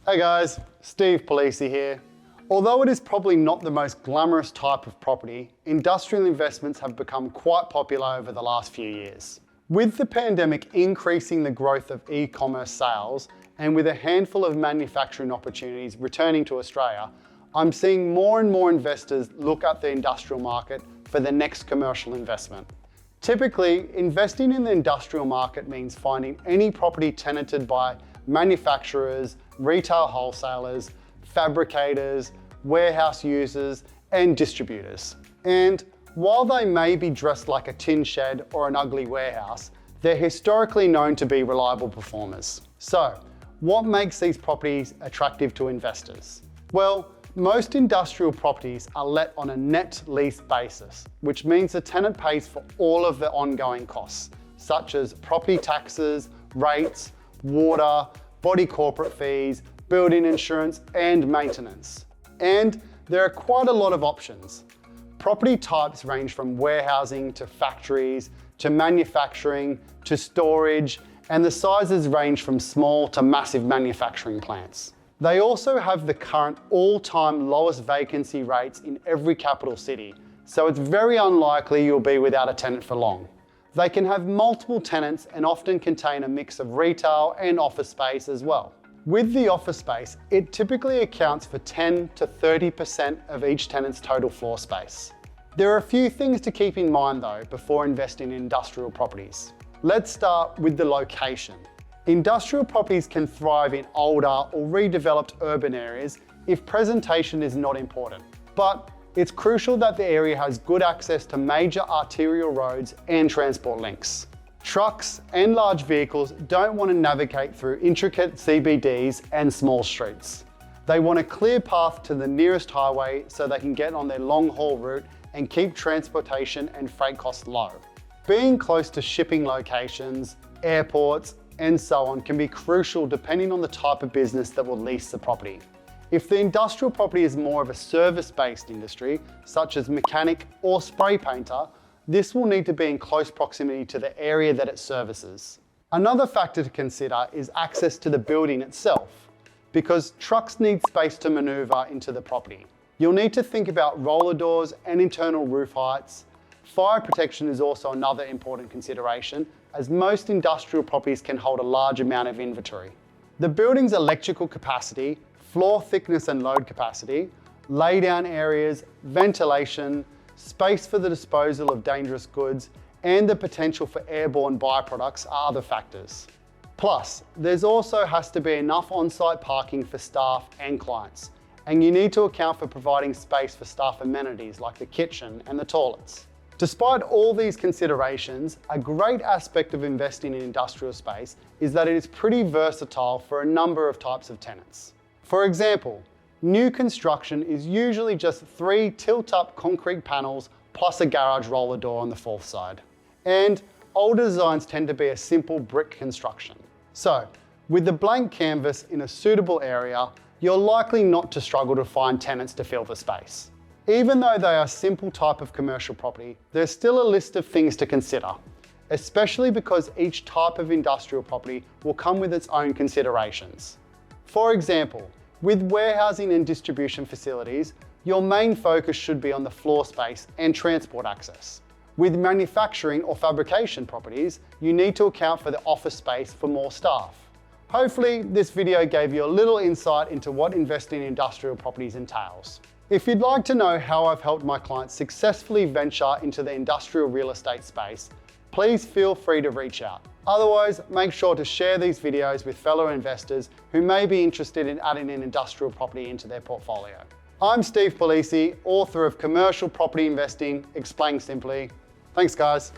Hey guys, Steve Polisi here. Although it is probably not the most glamorous type of property, industrial investments have become quite popular over the last few years. With the pandemic increasing the growth of e-commerce sales, and with a handful of manufacturing opportunities returning to Australia, I'm seeing more and more investors look at the industrial market for the next commercial investment. Typically, investing in the industrial market means finding any property tenanted by manufacturers, retail wholesalers, fabricators, warehouse users, and distributors. And while they may be dressed like a tin shed or an ugly warehouse, they're historically known to be reliable performers. So, what makes these properties attractive to investors? Well, most industrial properties are let on a net lease basis, which means the tenant pays for all of the ongoing costs, such as property taxes, rates, water, body corporate fees, building insurance, and maintenance. And there are quite a lot of options. Property types range from warehousing to factories, to manufacturing, to storage, and the sizes range from small to massive manufacturing plants. They also have the current all-time lowest vacancy rates in every capital city, so it's very unlikely you'll be without a tenant for long. They can have multiple tenants and often contain a mix of retail and office space as well. With the office space, it typically accounts for 10 to 30% of each tenant's total floor space. There are a few things to keep in mind though before investing in industrial properties. Let's start with the location. Industrial properties can thrive in older or redeveloped urban areas if presentation is not important. But it's crucial that the area has good access to major arterial roads and transport links. Trucks and large vehicles don't want to navigate through intricate CBDs and small streets. They want a clear path to the nearest highway so they can get on their long-haul route and keep transportation and freight costs low. Being close to shipping locations, airports, and so on can be crucial depending on the type of business that will lease the property. If the industrial property is more of a service-based industry, such as mechanic or spray painter, this will need to be in close proximity to the area that it services. Another factor to consider is access to the building itself, because trucks need space to maneuver into the property. You'll need to think about roller doors and internal roof heights. Fire protection is also another important consideration, as most industrial properties can hold a large amount of inventory. The building's electrical capacity, floor thickness and load capacity, laydown areas, ventilation, space for the disposal of dangerous goods, and the potential for airborne byproducts are other factors. Plus, there's also has to be enough on-site parking for staff and clients, and you need to account for providing space for staff amenities like the kitchen and the toilets. Despite all these considerations, a great aspect of investing in industrial space is that it is pretty versatile for a number of types of tenants. For example, new construction is usually just 3 tilt-up concrete panels plus a garage roller door on the fourth side. And older designs tend to be a simple brick construction. So, with the blank canvas in a suitable area, you're likely not to struggle to find tenants to fill the space. Even though they are a simple type of commercial property, there's still a list of things to consider, especially because each type of industrial property will come with its own considerations. For example, with warehousing and distribution facilities, your main focus should be on the floor space and transport access. With manufacturing or fabrication properties, you need to account for the office space for more staff. Hopefully, this video gave you a little insight into what investing in industrial properties entails. If you'd like to know how I've helped my clients successfully venture into the industrial real estate space, please feel free to reach out. Otherwise, make sure to share these videos with fellow investors who may be interested in adding an industrial property into their portfolio. I'm Steve Polisi, author of Commercial Property Investing Explained Simply. Thanks, guys.